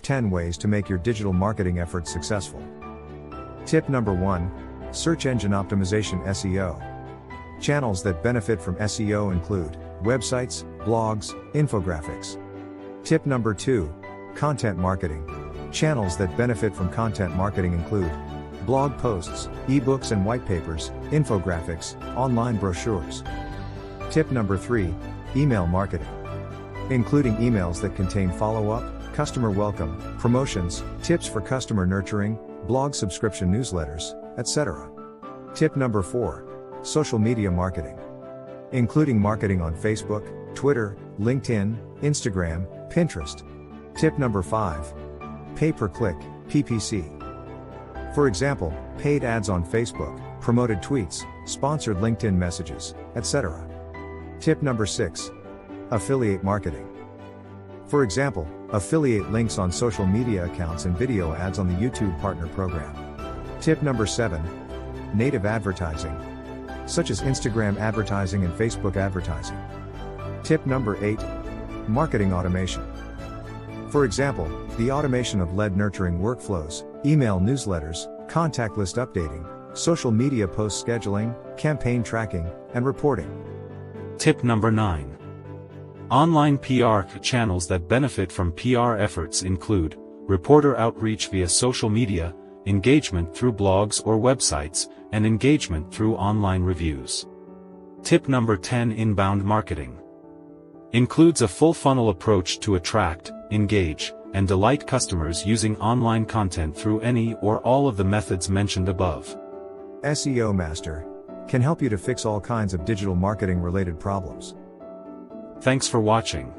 10 ways to make your digital marketing efforts successful. Tip number 1. Search engine optimization (SEO). Channels that benefit from SEO include websites, blogs, infographics. Tip number 2. Content marketing. Channels that benefit from content marketing include blog posts, ebooks and white papers, infographics, online brochures. Tip number 3. Email marketing. Including emails that contain follow-up, customer welcome, promotions, tips for customer nurturing, blog subscription newsletters, etc. Tip number 4. Social media marketing. Including marketing on Facebook, Twitter, LinkedIn, Instagram, Pinterest. Tip number 5. Pay-per-click, PPC. For example, paid ads on Facebook, promoted tweets, sponsored LinkedIn messages, etc. Tip number 6. Affiliate marketing. For example, affiliate links on social media accounts and video ads on the YouTube Partner Program. Tip number 7. Native advertising, such as Instagram advertising and Facebook advertising. Tip number 8. Marketing automation. For example, the automation of lead nurturing workflows, email newsletters, contact list updating, social media post scheduling, campaign tracking, and reporting. Tip number 9. Online PR channels that benefit from PR efforts include reporter outreach via social media, engagement through blogs or websites, and engagement through online reviews. Tip number 10. Inbound marketing includes a full funnel approach to attract, engage, and delight customers using online content through any or all of the methods mentioned above. SEO Master can help you to fix all kinds of digital marketing related problems. Thanks for watching.